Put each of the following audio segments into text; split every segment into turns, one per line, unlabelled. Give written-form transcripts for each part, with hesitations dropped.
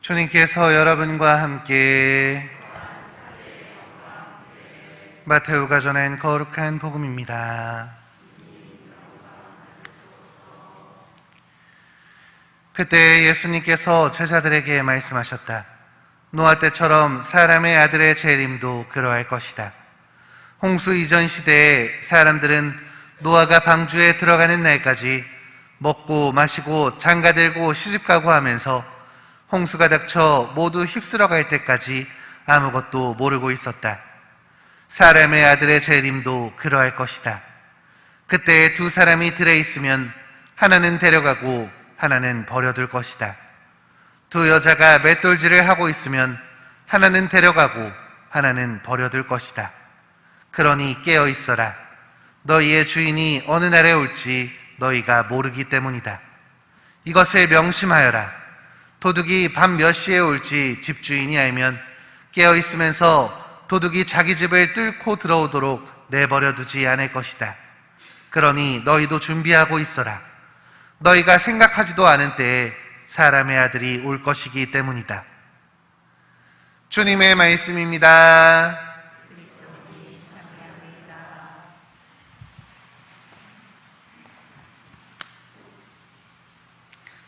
주님께서 여러분과 함께 마테오가 전한 거룩한 복음입니다. 그때 예수님께서 제자들에게 말씀하셨다. 노아 때처럼 사람의 아들의 재림도 그러할 것이다. 홍수 이전 시대에 사람들은 노아가 방주에 들어가는 날까지 먹고 마시고 장가들고 시집가고 하면서 홍수가 닥쳐 모두 휩쓸어 갈 때까지 아무것도 모르고 있었다. 사람의 아들의 재림도 그러할 것이다. 그때 두 사람이 들에 있으면 하나는 데려가고 하나는 버려둘 것이다. 두 여자가 맷돌질을 하고 있으면 하나는 데려가고 하나는 버려둘 것이다. 그러니 깨어 있어라. 너희의 주인이 어느 날에 올지 너희가 모르기 때문이다. 이것을 명심하여라. 도둑이 밤 몇 시에 올지 집주인이 알면 깨어 있으면서 도둑이 자기 집을 뚫고 들어오도록 내버려 두지 않을 것이다. 그러니 너희도 준비하고 있어라. 너희가 생각하지도 않은 때에 사람의 아들이 올 것이기 때문이다. 주님의 말씀입니다.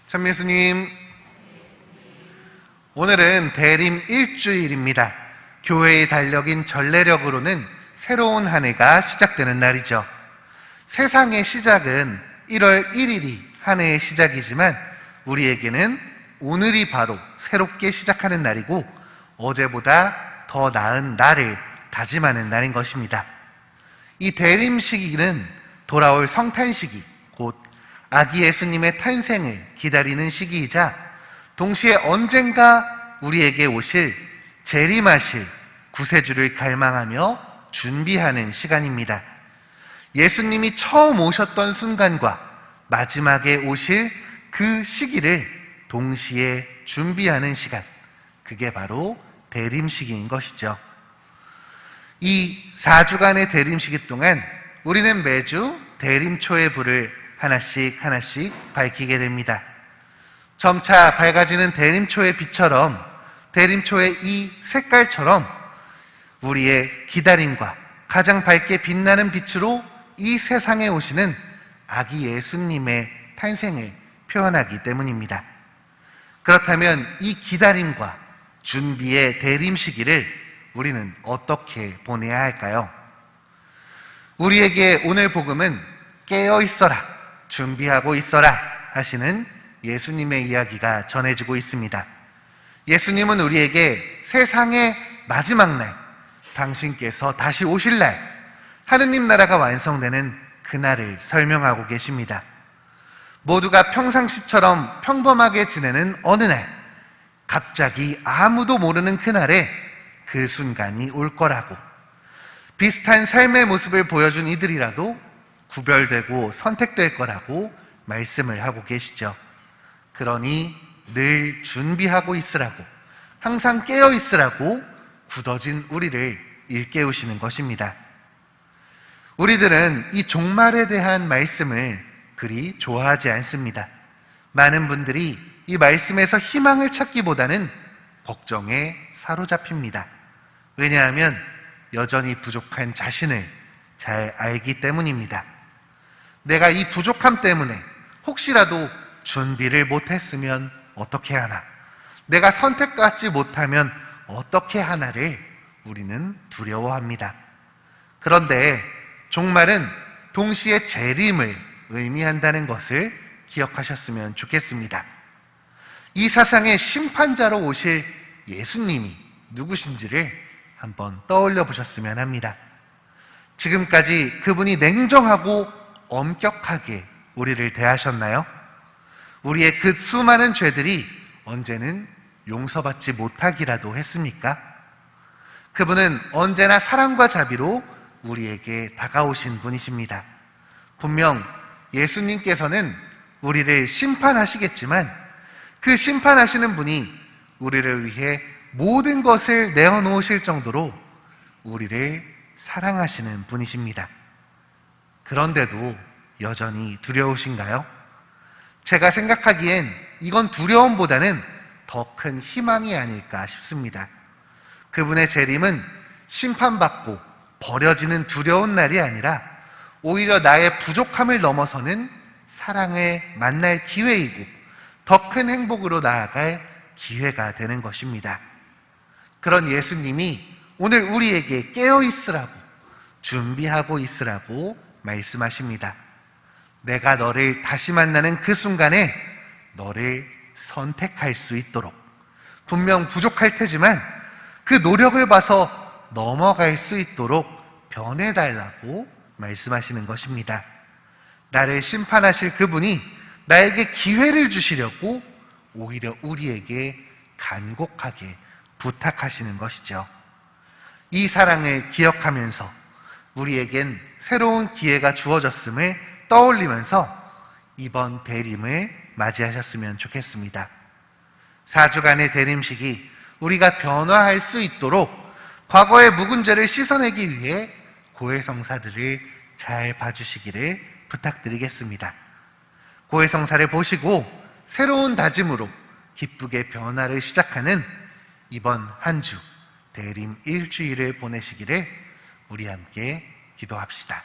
참 예수님, 오늘은 대림 일주일입니다. 교회의 달력인 전래력으로는 새로운 한 해가 시작되는 날이죠. 세상의 시작은 1월 1일이 한 해의 시작이지만 우리에게는 오늘이 바로 새롭게 시작하는 날이고 어제보다 더 나은 날을 다짐하는 날인 것입니다. 이 대림 시기는 돌아올 성탄 시기, 곧 아기 예수님의 탄생을 기다리는 시기이자 동시에 언젠가 우리에게 오실 재림하실 구세주를 갈망하며 준비하는 시간입니다. 예수님이 처음 오셨던 순간과 마지막에 오실 그 시기를 동시에 준비하는 시간, 그게 바로 대림 시기인 것이죠. 이 4주간의 대림 시기 동안 우리는 매주 대림초의 불을 하나씩 밝히게 됩니다. 점차 밝아지는 대림초의 빛처럼, 대림초의 이 색깔처럼 우리의 기다림과 가장 밝게 빛나는 빛으로 이 세상에 오시는 아기 예수님의 탄생을 표현하기 때문입니다. 그렇다면 이 기다림과 준비의 대림 시기를 우리는 어떻게 보내야 할까요? 우리에게 오늘 복음은 깨어 있어라, 준비하고 있어라 하시는 예수님의 이야기가 전해지고 있습니다. 예수님은 우리에게 세상의 마지막 날, 당신께서 다시 오실 날, 하느님 나라가 완성되는 그날을 설명하고 계십니다. 모두가 평상시처럼 평범하게 지내는 어느 날, 갑자기 아무도 모르는 그날에 그 순간이 올 거라고, 비슷한 삶의 모습을 보여준 이들이라도 구별되고 선택될 거라고 말씀을 하고 계시죠. 그러니 늘 준비하고 있으라고, 항상 깨어 있으라고 굳어진 우리를 일깨우시는 것입니다. 우리들은 이 종말에 대한 말씀을 그리 좋아하지 않습니다. 많은 분들이 이 말씀에서 희망을 찾기보다는 걱정에 사로잡힙니다. 왜냐하면 여전히 부족한 자신을 잘 알기 때문입니다. 내가 이 부족함 때문에 혹시라도 준비를 못했으면 어떻게 하나, 내가 선택받지 못하면 어떻게 하나를 우리는 두려워합니다. 그런데 종말은 동시에 재림을 의미한다는 것을 기억하셨으면 좋겠습니다. 이 세상의 심판자로 오실 예수님이 누구신지를 한번 떠올려 보셨으면 합니다. 지금까지 그분이 냉정하고 엄격하게 우리를 대하셨나요? 우리의 그 수많은 죄들이 언제는 용서받지 못하기라도 했습니까? 그분은 언제나 사랑과 자비로 우리에게 다가오신 분이십니다. 분명 예수님께서는 우리를 심판하시겠지만 그 심판하시는 분이 우리를 위해 모든 것을 내어놓으실 정도로 우리를 사랑하시는 분이십니다. 그런데도 여전히 두려우신가요? 제가 생각하기엔 이건 두려움보다는 더 큰 희망이 아닐까 싶습니다. 그분의 재림은 심판받고 버려지는 두려운 날이 아니라 오히려 나의 부족함을 넘어서는 사랑을 만날 기회이고 더 큰 행복으로 나아갈 기회가 되는 것입니다. 그런 예수님이 오늘 우리에게 깨어 있으라고, 준비하고 있으라고 말씀하십니다. 내가 너를 다시 만나는 그 순간에 너를 선택할 수 있도록, 분명 부족할 테지만 그 노력을 봐서 넘어갈 수 있도록 변해달라고 말씀하시는 것입니다. 나를 심판하실 그분이 나에게 기회를 주시려고 오히려 우리에게 간곡하게 부탁하시는 것이죠. 이 사랑을 기억하면서 우리에겐 새로운 기회가 주어졌음을 떠올리면서 이번 대림을 맞이하셨으면 좋겠습니다. 4주간의 대림식이 우리가 변화할 수 있도록 과거의 묵은 죄를 씻어내기 위해 고해성사들을 잘 봐주시기를 부탁드리겠습니다. 고해성사를 보시고 새로운 다짐으로 기쁘게 변화를 시작하는 이번 한 주 대림 일주일을 보내시기를 우리 함께 기도합시다.